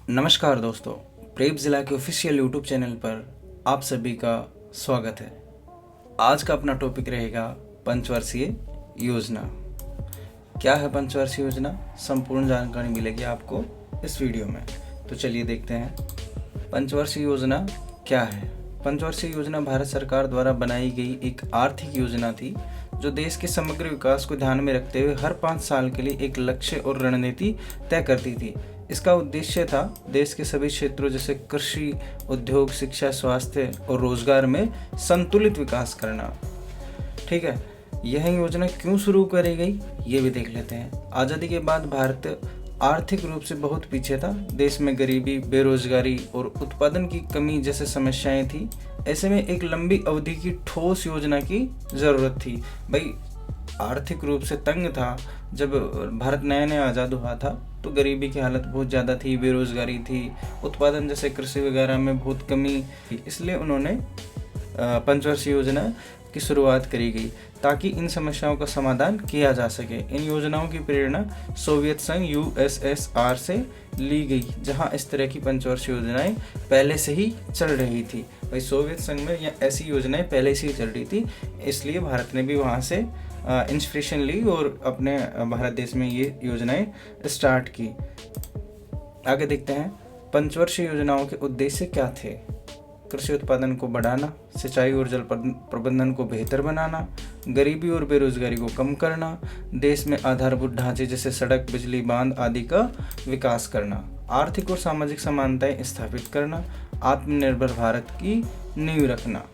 नमस्कार दोस्तों, प्रेप ज़िला के ऑफिशियल यूट्यूब चैनल पर आप सभी का स्वागत है। आज का अपना टॉपिक रहेगा पंचवर्षीय योजना। क्या है पंचवर्षीय योजना? संपूर्ण जानकारी मिलेगी आपको इस वीडियो में। तो चलिए देखते हैं पंचवर्षीय योजना क्या है। पंचवर्षीय योजना भारत सरकार द्वारा बनाई गई एक आर्थिक योजना थी जो देश के समग्र विकास को ध्यान में रखते हुए हर 5 साल के लिए एक लक्ष्य और रणनीति तय करती थी। इसका उद्देश्य था देश के सभी क्षेत्रों जैसे कृषि, उद्योग, शिक्षा, स्वास्थ्य और रोजगार में संतुलित विकास करना। ठीक है, यह योजना क्यों शुरू करी गई ये भी देख लेते हैं। आज़ादी के बाद भारत आर्थिक रूप से बहुत पीछे था। देश में गरीबी, बेरोजगारी और उत्पादन की कमी जैसे समस्याएं थी। ऐसे में एक लंबी अवधि की ठोस योजना की जरूरत थी। भाई, आर्थिक रूप से तंग था। जब भारत नया नया आज़ाद हुआ था तो गरीबी की हालत बहुत ज़्यादा थी, बेरोजगारी थी, उत्पादन जैसे कृषि वगैरह में बहुत कमी थी। इसलिए उन्होंने पंचवर्षीय योजना की शुरुआत करी गई ताकि इन समस्याओं का समाधान किया जा सके। इन योजनाओं की प्रेरणा सोवियत संघ यूएसएसआर से ली गई, जहां इस तरह की पंचवर्षीय योजनाएं पहले से ही चल रही थी। भाई, सोवियत संघ में या ऐसी योजनाएं पहले से ही चल रही थी, इसलिए भारत ने भी वहां से इंस्पिरेशन ली और अपने भारत देश में ये योजनाएं स्टार्ट की। आगे देखते हैं पंचवर्षीय योजनाओं के उद्देश्य क्या थे। कृषि उत्पादन को बढ़ाना, सिंचाई और जल प्रबंधन को बेहतर बनाना, गरीबी और बेरोजगारी को कम करना, देश में आधारभूत ढांचे जैसे सड़क, बिजली, बांध आदि का विकास करना, आर्थिक और सामाजिक समानताएं स्थापित करना, आत्मनिर्भर भारत की नींव रखना,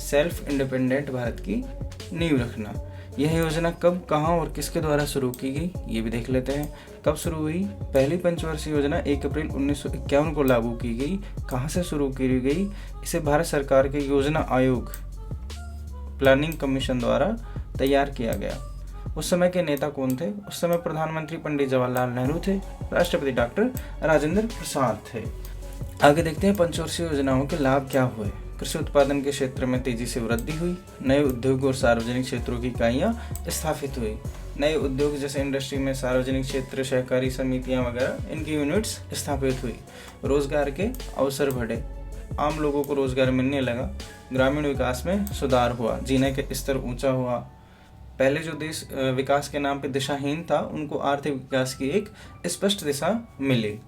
सेल्फ इंडिपेंडेंट भारत की नींव रखना। यह योजना कब, कहां और किसके द्वारा शुरू की गई ये भी देख लेते हैं। कब शुरू हुई? पहली पंचवर्षीय योजना 1 अप्रैल 1951 को लागू की गई। कहां से शुरू की गई? इसे भारत सरकार के योजना आयोग, प्लानिंग कमीशन द्वारा तैयार किया गया। उस समय के नेता कौन थे? उस समय प्रधानमंत्री पंडित जवाहरलाल नेहरू थे, राष्ट्रपति डॉक्टर राजेंद्र प्रसाद थे। आगे देखते हैं पंचवर्षीय योजनाओं के लाभ क्या हुए। कृषि उत्पादन के क्षेत्र में तेजी से वृद्धि हुई। नए उद्योग और सार्वजनिक क्षेत्रों की इकाइयां स्थापित हुई। नए उद्योग जैसे इंडस्ट्री में सार्वजनिक क्षेत्र, सहकारी समितियां वगैरह, इनकी यूनिट्स स्थापित हुई। रोजगार के अवसर बढ़े, आम लोगों को रोजगार मिलने लगा। ग्रामीण विकास में सुधार हुआ, जीने के स्तर ऊंचा हुआ। पहले जो देश विकास के नाम पे दिशाहीन था, उनको आर्थिक विकास की एक स्पष्ट दिशा मिली।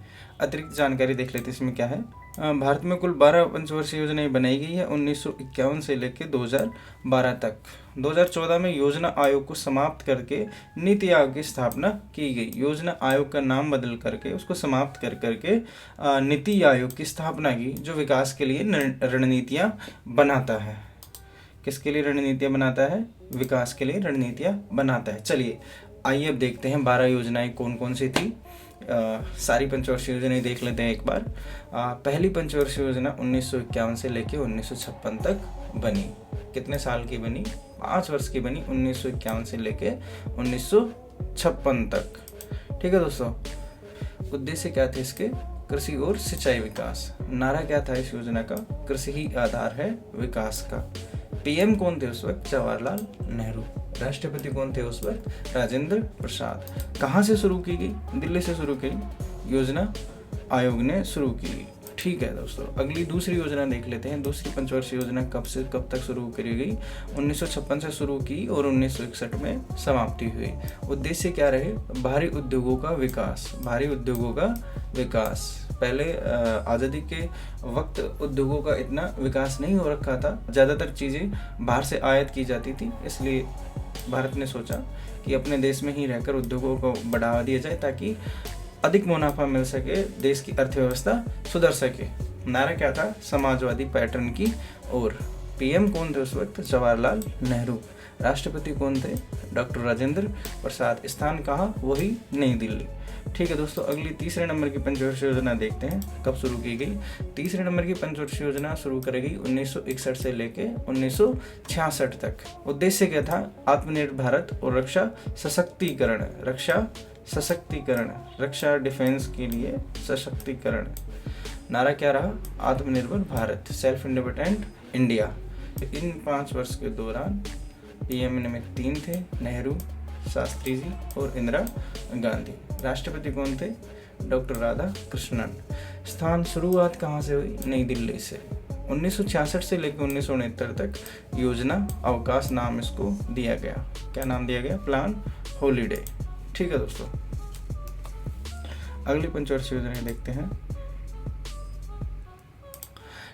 अतिरिक्त जानकारी देख लेते इसमें क्या है। भारत में कुल 12 पंचवर्षीय योजनाएं बनाई गई है 1951 से लेकर 2012 तक। 2014 में योजना आयोग को समाप्त करके नीति आयोग की स्थापना की गई। योजना आयोग का नाम बदल करके उसको समाप्त कर करके नीति आयोग की स्थापना की, जो विकास के लिए रणनीतियां बनाता है। किसके लिए रणनीतियां बनाता है? विकास के लिए रणनीतियां बनाता है। चलिए आइए अब देखते हैं 12 योजनाएं कौन कौन सी थी। सारी पंचवर्षीय योजनाएं देख लेते हैं एक बार। पहली पंचवर्षीय योजना 1951 से लेकर 1956 तक बनी। कितने साल की बनी? 5 वर्ष की बनी, 1951 से लेकर 1956 तक। ठीक है दोस्तों, उद्देश्य क्या थे इसके? कृषि और सिंचाई विकास। नारा क्या था इस योजना का? कृषि ही आधार है विकास का। पीएम कौन थे उस वक्त? जवाहरलाल नेहरू। राष्ट्रपति कौन थे उस वक्त? राजेंद्र प्रसाद। कहाँ से शुरू की गई? दिल्ली से शुरू की, योजना आयोग ने शुरू की। ठीक है दोस्तों, अगली दूसरी योजना देख लेते हैं। दूसरी पंचवर्षीय योजना कब से कब तक शुरू करी गई? 1956 से शुरू की और 1961 में समाप्ति हुई। उद्देश्य क्या रहे? भारी उद्योगों का विकास। भारी उद्योगों का विकास। पहले आज़ादी के वक्त उद्योगों का इतना विकास नहीं हो रखा था, ज़्यादातर चीज़ें बाहर से आयात की जाती थी। इसलिए भारत ने सोचा कि अपने देश में ही रहकर उद्योगों को बढ़ावा दिया जाए ताकि अधिक मुनाफा मिल सके, देश की अर्थव्यवस्था सुधर सके। नारा क्या था? समाजवादी पैटर्न की ओर। पीएम कौन थे उस वक्त? जवाहरलाल नेहरू। राष्ट्रपति कौन थे? डॉक्टर राजेंद्र प्रसाद। स्थान कहाँ? वही नई दिल्ली। ठीक है दोस्तों, अगली तीसरे नंबर की पंचवर्षीय योजना देखते हैं कब शुरू की गई। तीसरे नंबर की पंचवर्षीय योजना शुरू करी गई 1961 से लेकर 1966 तक। उद्देश्य क्या था? आत्मनिर्भर भारत और रक्षा सशक्तिकरण। रक्षा सशक्तिकरण, रक्षा डिफेंस के लिए सशक्तिकरण। नारा क्या रहा? आत्मनिर्भर भारत, सेल्फ इंडिपेंडेंट इंडिया। इन 5 वर्ष के दौरान पीएम में 3 थे, नेहरू, शास्त्री जी और इंदिरा गांधी। राष्ट्रपति कौन थे? डॉक्टर राधा कृष्णन। स्थान शुरुआत कहाँ से हुई? नई दिल्ली से। 1966 से लेकर 1969 तक योजना अवकाश नाम इसको दिया गया। क्या नाम दिया गया? Plan holiday. ठीक है दोस्तों, अगली पंचवर्षीय योजना देखते हैं।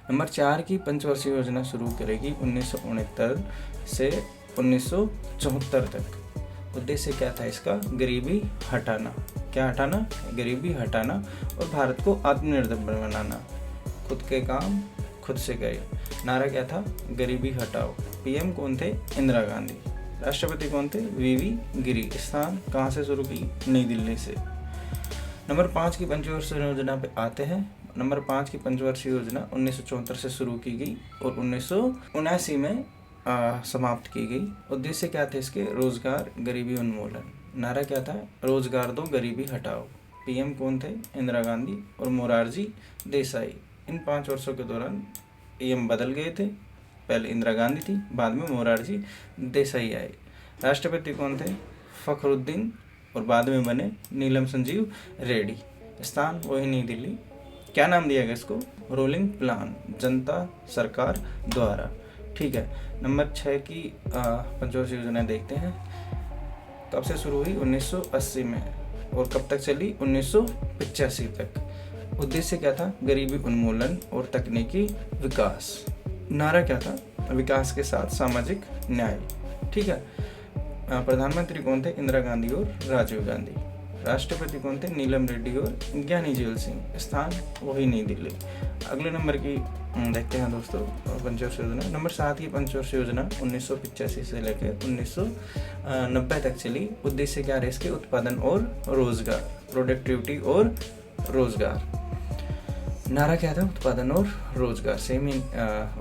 नंबर 4 की पंचवर्षीय योजना शुरू करेगी 1969 से 1974 तक। उद्देश्य क्या था इसका? गरीबी हटाना। क्या हटाना? गरीबी हटाना और भारत को आत्मनिर्भर बनाना। खुद के काम खुद से करे। नारा क्या था? गरीबी हटाओ। पीएम कौन थे? इंदिरा गांधी। राष्ट्रपति कौन थे? वीवी गिरी। स्थान कहाँ से शुरू की? नई दिल्ली से। नंबर 5 की पंचवर्षीय योजना पे आते हैं। नंबर 5 की पंचवर्षीय योजना 1974 से शुरू की गई और 1979 में समाप्त की गई। उद्देश्य क्या थे इसके? रोजगार, गरीबी उन्मूलन। नारा क्या था? रोजगार दो, गरीबी हटाओ। पीएम कौन थे? इंदिरा गांधी और मोरारजी देसाई। इन 5 वर्षों के दौरान पीएम बदल गए थे। पहले इंदिरा गांधी थी, बाद में मोरारजी देसाई आए। राष्ट्रपति कौन थे? फखरुद्दीन और बाद में बने नीलम संजीव रेड्डी। स्थान वही नई दिल्ली। क्या नाम दिया गया इसको? रोलिंग प्लान, जनता सरकार द्वारा। ठीक है, नंबर 6 की पंचवर्षीय योजना देखते हैं। कब से शुरू हुई? 1980 में और कब तक चली? 1985 तक। उद्देश्य क्या था? गरीबी उन्मूलन और तकनीकी विकास। नारा क्या था? विकास के साथ सामाजिक न्याय। ठीक है, प्रधानमंत्री कौन थे? इंदिरा गांधी और राजीव गांधी। राष्ट्रपति कौन थे? नीलम रेड्डी और ज्ञानी जेल सिंह। स्थान वही नई दिल्ली। अगले नंबर की देखते हैं दोस्तों पंचवर्षीय योजना। नंबर 7 की पंचवर्षीय योजना 1985 से लेकर 1990 तक चली। उद्देश्य क्या रहे इसके? उत्पादन और रोजगार, प्रोडक्टिविटी और रोजगार। नारा क्या था? उत्पादन और रोजगार। सेम ही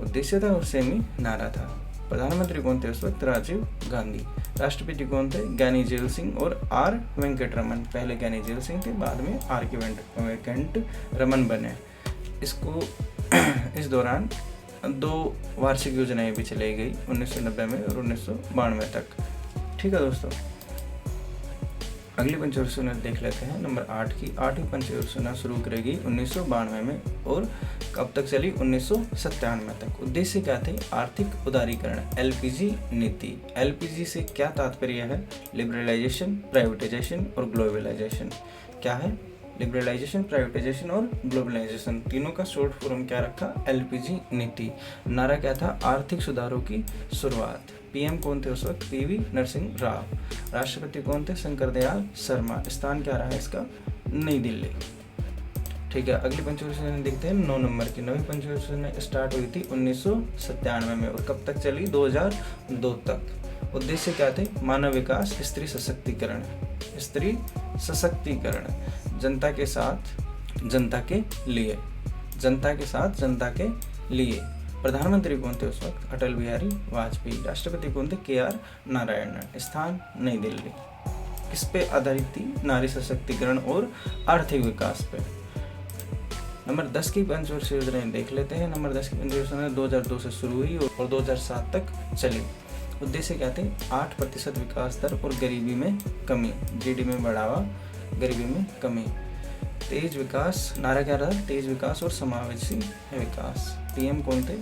उद्देश्य था और सेम ही नारा था। प्रधानमंत्री कौन थे उस वक्त? राजीव गांधी। राष्ट्रपति कौन थे? ज्ञानी जेल सिंह और आर वेंकट-रमन। पहले ज्ञानी जेल सिंह थे, बाद में आर के वेंकट-रमन बने। इसको इस दौरान 2 वार्षिक योजनाएं भी चलाई गई 1990 में और 1992 तक। ठीक है दोस्तों, अगली पंचवर्षीय योजना देख लेते हैं। नंबर 8 की 8वीं पंचवर्षीय योजना शुरू करेगी 1992 में और कब तक चली? 1997 तक। उद्देश्य क्या थे? आर्थिक उदारीकरण, एलपीजी नीति। एलपीजी से क्या तात्पर्य है? लिबरलाइजेशन, प्राइवेटाइजेशन और ग्लोबलाइजेशन। क्या है? लिबरलाइजेशन, प्राइवेटाइजेशन और ग्लोबलाइजेशन, तीनों का शॉर्ट फॉर्म क्या रखा? एलपीजी नीति। नारा क्या था? आर्थिक सुधारों की शुरुआत। पीएम कौन थे उस वक्त? पीवी नरसिंह राव। राष्ट्रपति कौन थे? शंकर दयाल शर्मा। स्थान क्या रहा इसका? नई दिल्ली। ठीक है, अगली पंचवर्षीय योजना देखते हैं 9 नंबर की। 9वीं पंचवर्षीय योजना स्टार्ट हुई थी 1997 में और कब तक चली? 2002 तक। उद्देश्य क्या थे? मानव विकास, स्त्री सशक्तिकरण। स्त्री सशक्तिकरण, जनता के साथ जनता के लिए, जनता के साथ जनता के लिए। प्रधानमंत्री कौन थे उस वक्त? अटल बिहारी वाजपेयी। राष्ट्रपति कौन थे? के.आर. नारायणन। स्थान नई दिल्ली। किस पे आधारित थी? नारी सशक्तिकरण और आर्थिक विकास पे। नंबर 10 की पंचवर्षीय योजनाएं देख लेते हैं। नंबर 10 की पंचवर्षीय योजना 2002 से शुरू हुई और 2007 तक चली। उद्देश्य क्या थे? 8% विकास दर और गरीबी में कमी, जीडीपी में बढ़ावा, गरीबी में कमी। तेज विकास, नारा क्या रहा? तेज विकास और समावेशी विकास। पीएम कौन थे?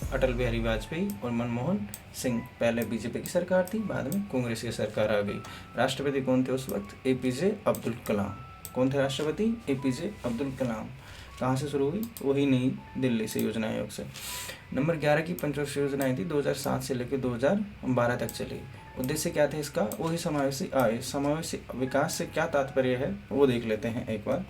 अटल बिहारी वाजपेयी और मनमोहन सिंह। पहले बीजेपी की सरकार थी, बाद में कांग्रेस की सरकार आ गई। राष्ट्रपति कौन थे उस वक्त? एपीजे अब्दुल कलाम। कौन थे राष्ट्रपति? एपीजे अब्दुल कलाम। कहाँ से शुरू हुई? वही नई दिल्ली से, योजना आयोग से। नंबर 11 की पंचवर्षीय योजनाएं थी 2007 से लेकर 2012 तक चली। उद्देश्य क्या थे इसका? वही समावेशी आय। समावेशी विकास से क्या तात्पर्य है वो देख लेते हैं एक बार।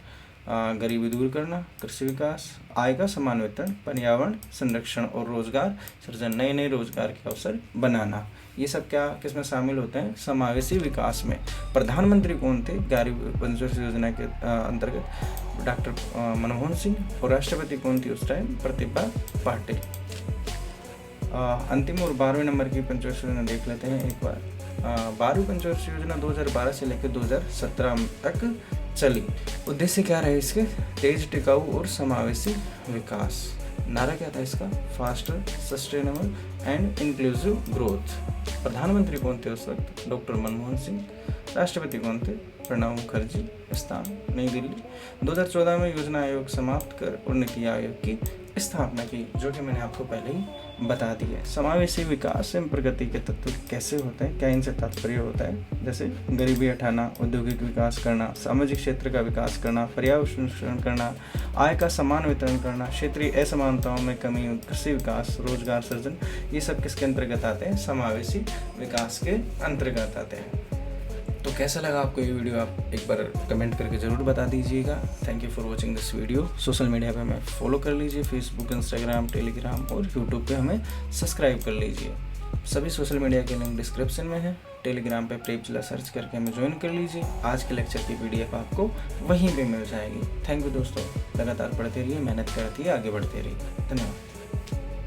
गरीबी दूर करना, कृषि विकास, आय का समान वितरण, पर्यावरण संरक्षण और रोजगार सृजन, नए नए रोजगार के अवसर बनाना। ये सब क्या किसमें शामिल होते हैं? समावेशी विकास में। प्रधानमंत्री कौन थे 11वीं पंचवर्षीय योजना के अंतर्गत? डॉक्टर मनमोहन सिंह। और राष्ट्रपति कौन थी उस टाइम? प्रतिभा पाटिल। अंतिम और 12वें नंबर की पंचवर्षीय योजना देख लेते हैं एक बार। 12वीं पंचवर्षीय योजना 2012 से लेकर 2017 तक चली। उद्देश्य क्या रहे इसके? तेज, टिकाऊ और समावेशी विकास। नारा क्या था इसका? Faster, sustainable and inclusive growth. प्रधानमंत्री कौन थे उस वक्त? डॉक्टर मनमोहन सिंह। राष्ट्रपति कौन थे? प्रणब मुखर्जी, स्थान नई दिल्ली। 2014 में योजना आयोग समाप्त कर और नीति आयोग की स्थापना की, जो कि मैंने आपको पहले ही बता दी है। समावेशी विकास एवं प्रगति के तत्व कैसे होते हैं, क्या इनसे तात्पर्य होता है, जैसे गरीबी हटाना, औद्योगिक विकास करना, सामाजिक क्षेत्र का विकास करना, पर्यावरण संरक्षण करना, आय का समान वितरण करना, क्षेत्रीय असमानताओं में कमी, कृषि विकास, रोजगार सृजन, ये सब किसके अंतर्गत आते हैं, समावेशी विकास के अंतर्गत आते हैं। तो कैसा लगा आपको ये वीडियो, आप एक बार कमेंट करके ज़रूर बता दीजिएगा। Thank you for watching this video. Social media पे हमें फॉलो कर लीजिए, फेसबुक, इंस्टाग्राम, टेलीग्राम और यूट्यूब पे हमें सब्सक्राइब कर लीजिए। सभी सोशल मीडिया के लिंक डिस्क्रिप्शन में है। टेलीग्राम पे प्रेप जिला सर्च करके हमें ज्वाइन कर लीजिए। आज के लेक्चर की PDF आपको वहीं पर मिल जाएगी। थैंक यू दोस्तों, लगातार पढ़ते रहिए, मेहनत करती है, आगे बढ़ते रहिए। धन्यवाद।